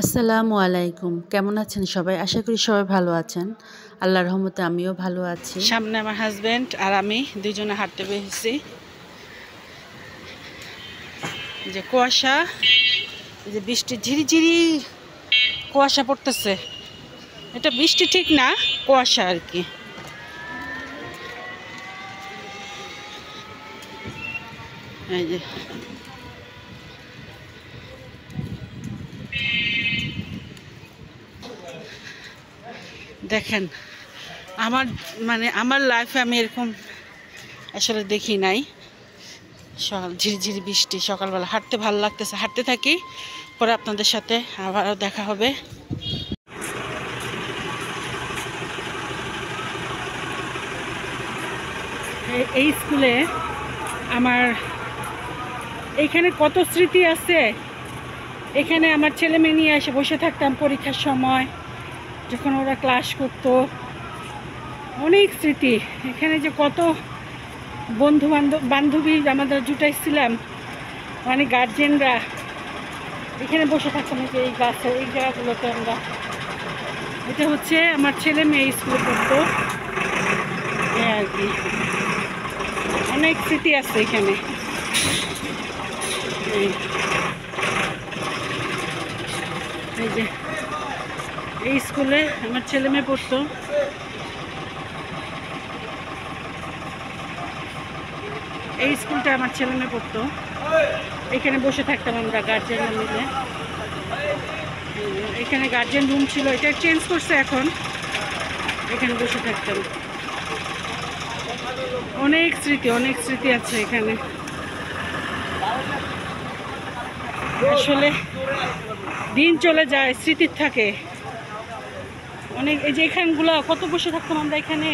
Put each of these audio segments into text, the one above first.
আসসালামু আলাইকুম। কেমন আছেন সবাই? আশা করি সবাই ভালো আছেন। আল্লাহর রহমতে আমিও ভালো আছি। সামনে আমার হাজবেন্ড আর আমি দুইজনে হাঁটতে বেরিয়েছি। যে কুয়াশা, যে বৃষ্টি ঝিরিঝিরি কুয়াশা পড়তেছে। এটা বৃষ্টি ঠিক না, কুয়াশা আর কি। এই যে দেখেন, আমার লাইফে আমি এরকম আসলে দেখি নাই। সকাল ঝিরিঝিরি বৃষ্টি, সকালবেলা হাঁটতে ভালো লাগতেছে। হাঁটতে থাকি, পরে আপনাদের সাথে আবারও দেখা হবে। এই স্কুলে আমার এখানে কত স্মৃতি আছে। এখানে আমার ছেলে মেয়ে নিয়ে এসে বসে থাকতাম পরীক্ষার সময়, যখন ওরা ক্লাস করতো। অনেক স্মৃতি এখানে, যে কত বান্ধবী আমাদের জুটাইছিলাম, মানে গার্জেনরা এখানে বসে থাকতাম। এই গাছের এই জায়গাগুলোতে আমরা, এটা হচ্ছে আমার ছেলে মেয়ে স্কুলে পড়তো আর কি। অনেক স্মৃতি আছে এখানে। এই যে এই স্কুলে আমার ছেলে মেয়ে পড়তো। এই স্কুলটা আমার ছেলে মেয়ে পড়তো। এখানে বসে থাকতাম আমরা গার্জেনরা মিলে। এখানে গার্জেন রুম ছিল, এটা চেঞ্জ করছে এখন। এখানে বসে থাকতাম। অনেক স্মৃতি আছে এখানে। আসলে দিন চলে যায়, স্মৃতির থাকে অনেক। এই যে এখানগুলো কত বসে থাকতাম আমরা এখানে,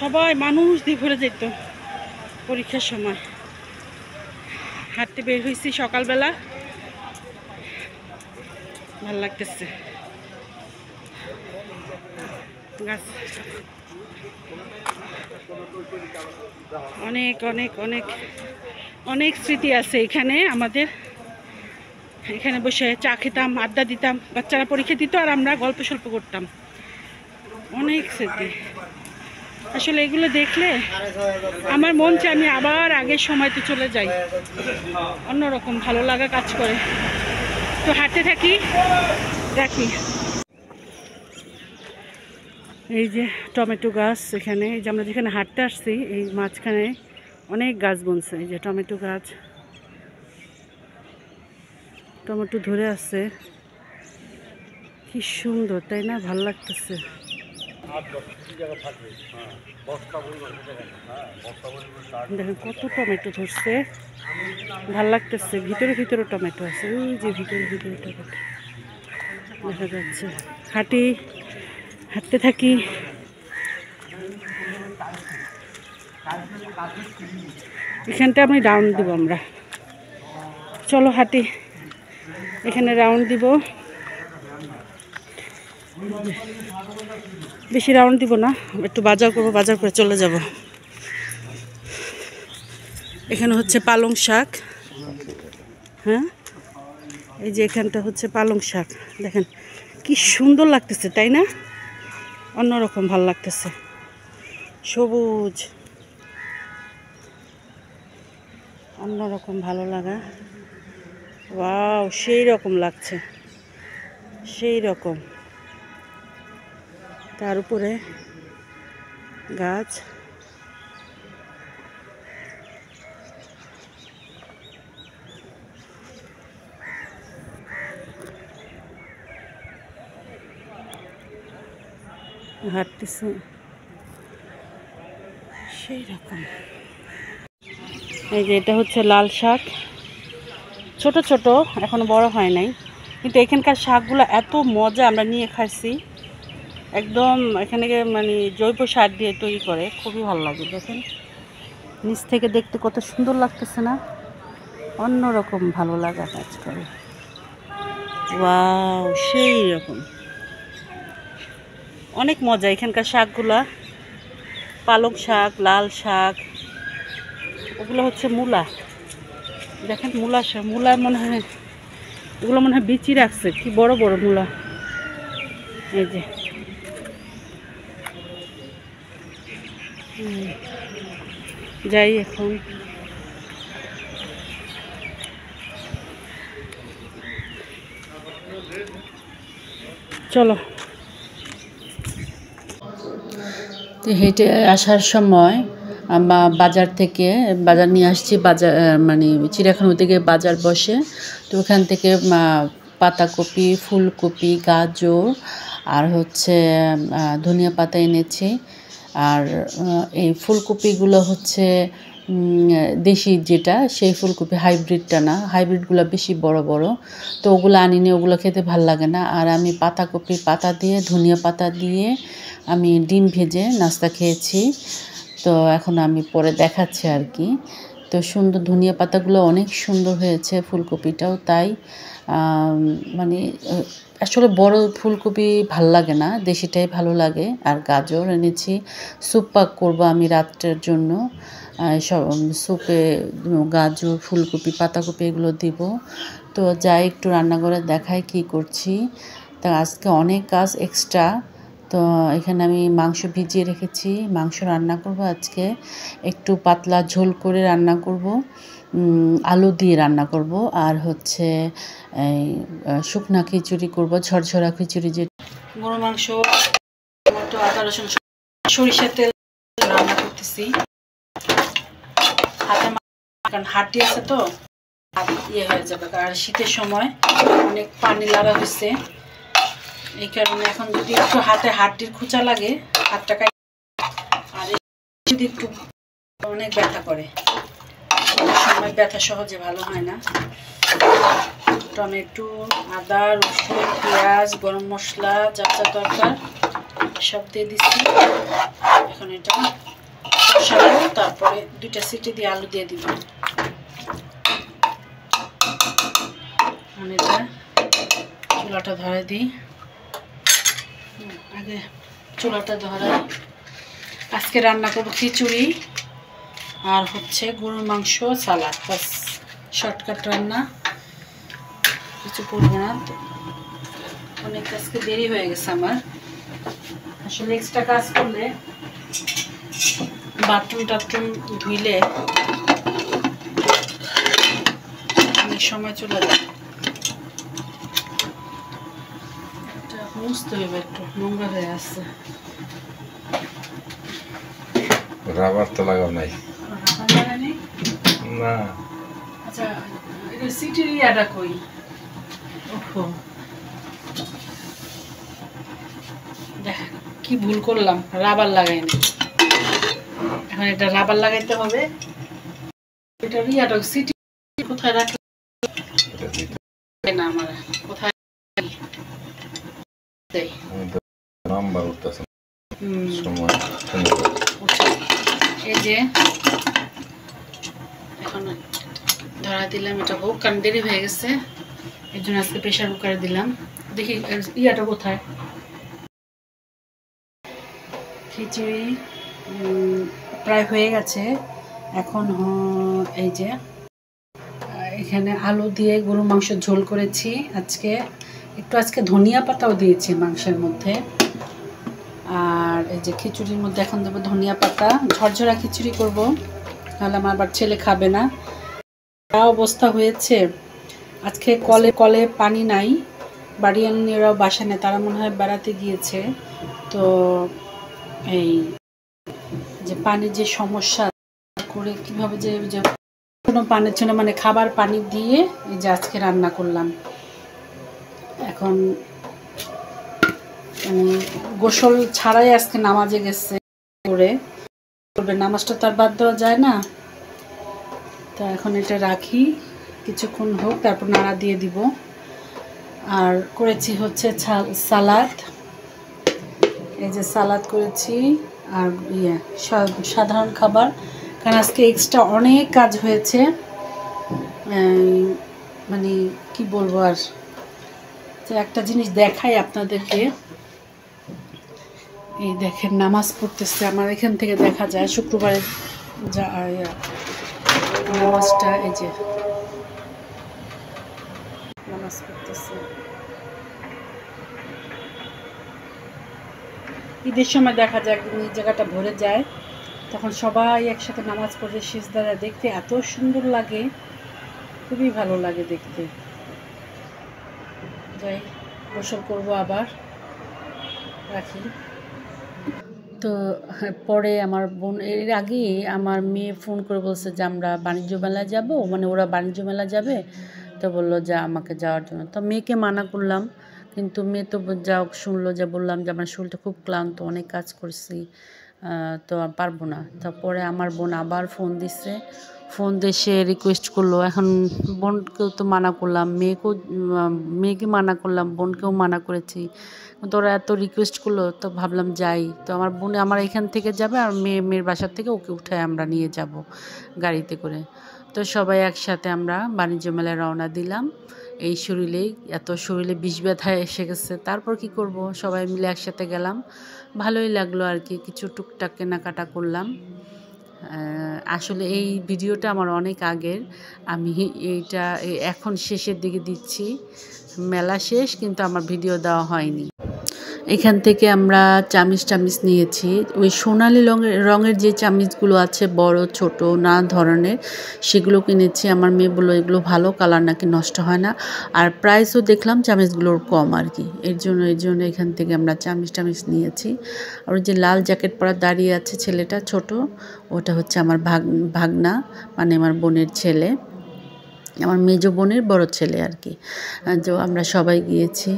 সবাই মানুষ দিয়ে ভরে যেত। পরীক্ষার সময় হাঁটতে বের হয়েছি সকালবেলা, ভাল লাগতেছে। গাছ অনেক অনেক অনেক অনেক স্মৃতি আছে এখানে আমাদের। এখানে বসে চা খেতাম, আড্ডা দিতাম, বাচ্চারা পরীক্ষা দিত আর আমরা গল্প সল্প করতাম। অনেক স্মৃতি। আসলে এগুলো দেখলে আমার মন চায় আমি আবার আগের সময়তে চলে যাই। অন্যরকম ভালো লাগা কাজ করে। তো হাঁটতে থাকি, দেখি। এই যে টমেটো গাছ, এখানে এই যে আমরা যেখানে হাঁটতে আসছি এই মাঝখানে অনেক গাছ বনছে। এই যে টমেটো গাছ, টমেটো ধরে আছে। কি সুন্দর, তাই না? ভাল লাগতেছে। দেখেন কত টমেটো ধরছে, ভাল লাগতেছে। ভিতরে ভিতরে টমেটো আছে, ওই যে ভিতরে ভিতরে টমেটো দেখা যাচ্ছে। হাঁটতে থাকি। এখানটা আমি রাউন্ড দিব আমরা। চলো হাঁটি, এখানে রাউন্ড দিব। বেশি রাউন্ড দিব না, একটু বাজার করবো, বাজার করে চলে যাব। এখানে হচ্ছে পালং শাক। হ্যাঁ, এই যে এখানটা হচ্ছে পালং শাক। দেখেন কি সুন্দর লাগতেছে, তাই না? অন্যরকম ভাল লাগতেছে, সবুজ, অন্যরকম ভালো লাগা। ওয়াও, সেই রকম লাগছে, সেই রকম। তার উপরে গাছ। হাঁটতেছে সেই রকম। এই যে এটা হচ্ছে লাল শাক, ছোট ছোট, এখনো বড় হয় নাই। কিন্তু এখানকার শাকগুলো এত মজা, আমরা নিয়ে খাইছি একদম। এখানে মানে জৈব সার দিয়ে তৈরি করে, খুবই ভালো লাগে। দেখেন নিচ থেকে দেখতে কত সুন্দর লাগতেছে না? অন্যরকম ভালো লাগা কাজ করে। ওয়াও, সেই রকম অনেক মজা এখানকার শাকগুলা। পালং শাক, লাল শাক, ওগুলো হচ্ছে মূলা। দেখেন মূলা শাক, মূলা মনে হয় এগুলো মনে হয় বিচি রাখছে, কি বড় বড় মূলা। এই যে যাই এখন। চলো। তো হেঁটে আসার সময় বাজার থেকে বাজার নিয়ে আসছি, বাজার মানে চিড়িয়াখানা থেকে বাজার বসে, তো ওখান থেকে পাতাকপি, ফুলকপি, গাজর আর হচ্ছে ধনিয়া পাতা এনেছি। আর এই ফুলকপিগুলো হচ্ছে দেশি যেটা, সেই ফুলকপি, হাইব্রিডটা না, হাইব্রিডগুলো বেশি বড় বড়, তো ওগুলো আনিনি, ওগুলো খেতে ভাল লাগে না। আর আমি পাতাকপির পাতা দিয়ে, ধনিয়া পাতা দিয়ে আমি ডিম ভেজে নাস্তা খেয়েছি। তো এখন আমি পরে দেখাচ্ছি আর কি। তো সুন্দর, ধনিয়া পাতাগুলো অনেক সুন্দর হয়েছে, ফুলকপিটাও তাই। মানে আসলে বড় ফুলকপি ভাল লাগে না, দেশিটাই ভালো লাগে। আর গাজর এনেছি, স্যুপ পাক করবো আমি রাত্রের জন্য। সব স্যুপে গাজর, ফুলকপি, পাতাকপি এগুলো দিব। তো যাই একটু রান্নাঘরে দেখাই কি করছি। তা আজকে অনেক কাজ এক্সট্রা। তো এখানে আমি মাংস ভিজিয়ে রেখেছি, মাংস রান্না করব আজকে। একটু পাতলা ঝোল করে রান্না করব, আলু দিয়ে রান্না করব। আর হচ্ছে এই শুকনা খিচুড়ি করব, ঝরঝরা খিচুড়ি। যে গরু মাংস, টমেটো, আদা, রসুন, সরিষার তেল রান্না করতেছি। হাতে কারণ হাঁটি আছে তো ইয়ে হয়ে যাবে, আর শীতের সময় অনেক পানি লাগা হয়েছে, এই কারণে এখন যদি একটু হাতে হাড্ডির খোঁচা লাগে, হাতটা আর যদি একটু অনেক ব্যথা করে, শীতের সময় ব্যথা সহজে ভালো হয় না। টমেটো, আদা, রসুন, পেঁয়াজ, গরম মশলা, যা যা দরকার সব দিয়ে দিচ্ছি। এখন এটা কষাবো, তারপরে 2টা সিটি দিয়ে আলু দিয়ে দিব। এটা চুলাটা ধরে দিই, আগে চুলাটা ধরাই। আজকে রান্না করবো খিচুড়ি আর হচ্ছে গরুর মাংস, সালাদ, বাস শর্টকাট রান্না, কিছু করবো না। অনেক আজকে দেরি হয়ে গেছে আমার, আসলে এক্সট্রা কাজ করলে বাথরুম টাথরুম ধুইলে অনেক সময় চলে যায়। এটা মুছতে হবে, একটু নোংরা হয়ে আসছে। রাবার তো লাগাও নাই না। আচ্ছা, এটা সিটির ইয়াটা কই? ওহো, দেখ কি ভুল করলাম, রাবার লাগাইনি। এখন এটা রাবার লাগাইতে হবে। এটা ইয়াটা সিটি কোথায় রাখলাম না, আমার কোথায় দেই নাম্বার উঠতেছে সময়। এই যে এখন ধরা দিলাম, এটা হোক, কারণ দেরি হয়ে গেছে, এর জন্য আজকে প্রেশার কুকারে দিলাম। দেখি ইয়াটা কোথায়। খিচুড়ি প্রায় হয়ে গেছে। এখন এই যে এখানে আলু দিয়ে গরু মাংস ঝোল করেছি আজকে, আজকে ধনিয়া পাতাও দিয়েছি মাংসের মধ্যে। আর এই যে খিচুড়ির মধ্যে এখন দেবো ধনিয়া পাতা, ঝরঝরা খিচুড়ি করব, নাহলে আমার আবার ছেলে খাবে না। যা অবস্থা হয়েছে আজকে, কলে কলে পানি নাই, বাড়ি আনিরাও বাসা নেই, তারা মনে হয় বেড়াতে গিয়েছে। তো এই যে পানির যে সমস্যা করে কীভাবে যে কোনো পানির জন্য মানে খাবার পানি দিয়ে এই যে আজকে রান্না করলাম। এখন গোসল ছাড়াই আজকে নামাজে গেছে করে, নামাজটা তার বাদ দেওয়া যায় না। তো এখন এটা রাখি, কিছুক্ষণ হোক, তারপর নাড়া দিয়ে দিব। আর করেছি হচ্ছে সালাদ, এই যে সালাদ করেছি, আর সাধারণ খাবার, কারণ আজকে এক্সট্রা অনেক কাজ হয়েছে। মানে কি বলবো আর, তো একটা জিনিস দেখাই আপনাদেরকে। এই দেখেন নামাজ পড়তেছে, আমার এখান থেকে দেখা যায় শুক্রবারে যা নামাজটা, এই যে নামাজ নামাজ পড়তেছে। ঈদের সময় দেখা যায় একদম এই জায়গাটা ভরে যায়, তখন সবাই একসাথে নামাজ পড়ে সিজদারা দেখতে এত সুন্দর লাগে, খুবই ভালো লাগে দেখতে। যাই, গোসল করবো আবার, রাখি। তো পরে আমার বোন, এর আগে আমার মেয়ে ফোন করে বলছে যে আমরা বাণিজ্য মেলায় যাব, মানে ওরা বাণিজ্য মেলা যাবে, তো বললো যে আমাকে যাওয়ার জন্য। তো মেয়েকে মানা করলাম, কিন্তু মেয়ে তো যাও শুনলো, যে বললাম যে আমার শরীরটা খুব ক্লান্ত, অনেক কাজ করছি, তো পারবো না। তারপরে আমার বোন আবার ফোন দিচ্ছে, ফোন দিয়ে সে রিকোয়েস্ট করলো। এখন বোনকেও তো মানা করলাম, মেয়েকে মানা করলাম, বোনকেও মানা করেছি, তো ওরা এত রিকোয়েস্ট করলো, তো ভাবলাম যাই। তো আমার বোন আমার এখান থেকে যাবে, আর মেয়ের বাসার থেকে ওকে উঠায় আমরা নিয়ে যাব গাড়িতে করে। তো সবাই একসাথে আমরা বাণিজ্য মেলায় রওনা দিলাম। এই শরীরেই এত শরীরে বিষ ব্যথা এসে গেছে, তারপর কি করব, সবাই মিলে একসাথে গেলাম, ভালোই লাগলো আর কি। কিছু টুকটাক কেনাকাটা করলাম। আসলে এই ভিডিওটা আমার অনেক আগের, আমি এইটা এখন শেষের দিকে দিচ্ছি, মেলা শেষ কিন্তু আমার ভিডিও দেওয়া হয়নি। এখান থেকে আমরা চামিচ নিয়েছি, ওই সোনালি রঙের যে চামিচগুলো আছে, বড় ছোট নানা ধরনের, সেগুলো কিনেছি। আমার মেয়ে বললো এগুলো ভালো, কালার নাকি নষ্ট হয় না, আর প্রাইসও দেখলাম চামিচগুলোর কম আর কি। এর জন্য এখান থেকে আমরা চামিচ নিয়েছি। আর ওই যে লাল জ্যাকেট পরা দাঁড়িয়ে আছে ছেলেটা ছোট, ওটা হচ্ছে আমার ভাগনা, মানে আমার বোনের ছেলে, আমার মেজ বোনের বড় ছেলে আর কি। তো আমরা সবাই গিয়েছি,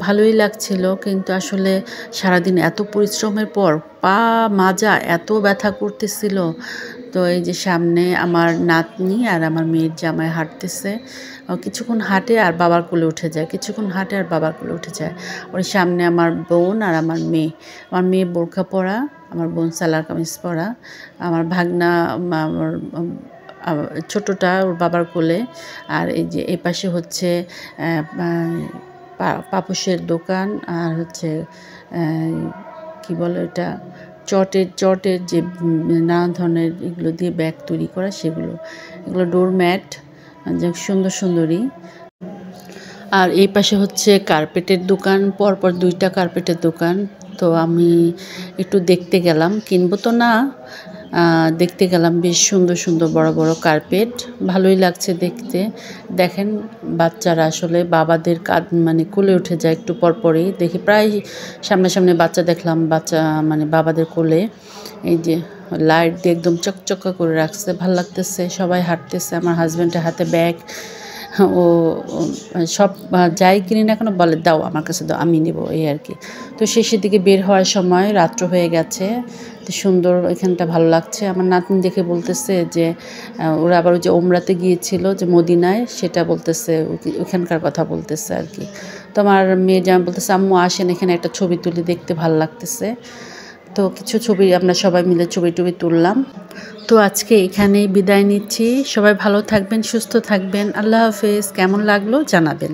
ভালোই লাগছিল, কিন্তু আসলে সারাদিন এত পরিশ্রমের পর পা মাজা এত ব্যথা করতেছিল। তো এই যে সামনে আমার নাতনি আর আমার মেয়ের জামাই হাঁটতেছে, কিছুক্ষণ হাঁটে আর বাবার কোলে উঠে যায়, কিছুক্ষণ হাঁটে আর বাবার কোলে উঠে যায়। ওর সামনে আমার বোন আর আমার মেয়ে বোরখা পরা, আমার বোন সালোয়ার কামিজ পরা, আমার ভাগনা আমার ছোটোটা ওর বাবার কোলে। আর এই যে এই পাশে হচ্ছে পাপোশের দোকান, আর হচ্ছে কি বলে এটা, চটের যে নানা ধরনের এগুলো দিয়ে ব্যাগ তৈরি করা, এগুলো ডোরম্যাট, যে সুন্দরী। আর এই পাশে হচ্ছে কার্পেটের দোকান, পরপর 2টা কার্পেটের দোকান। তো আমি একটু দেখতে গেলাম, কিনবো তো না, দেখতে গেলাম। বেশ সুন্দর বড় কার্পেট, ভালোই লাগছে দেখতে। দেখেন বাচ্চারা আসলে বাবাদের মানে কোলে উঠে যায় একটু পরপরই, দেখি প্রায় সামনে বাচ্চা দেখলাম, বাচ্চা মানে বাবাদের কোলে। এই যে লাইট দিয়ে একদম চকচকা করে রাখছে, ভালো লাগতেছে। সবাই হাঁটতেছে, আমার হাজব্যান্ডের হাতে ব্যাগ, ও সব যাই কিনি না কেন বলে দাও আমার কাছে দাও, আমি নেব, এই আর কি। তো শেষের দিকে বের হওয়ার সময় রাত্র হয়ে গেছে, তো সুন্দর এখানটা ভালো লাগছে। আমার নাতনি দেখে বলতেছে যে ওরা আবার ওই যে ওমরাতে গিয়েছিল যে মদিনায়, সেটা বলতেছে, ওখানকার কথা বলতেছে আর কি। তো আমার মেয়ে যেমন বলতেছে আম্মু আসেন এখানে একটা ছবি তুলি, দেখতে ভালো লাগতেছে। তো কিছু ছবি আমরা সবাই মিলে ছবি তুললাম। তো আজকে এখানেই বিদায় নিচ্ছি, সবাই ভালো থাকবেন, সুস্থ থাকবেন, আল্লাহ হাফেজ। কেমন লাগলো জানাবেন।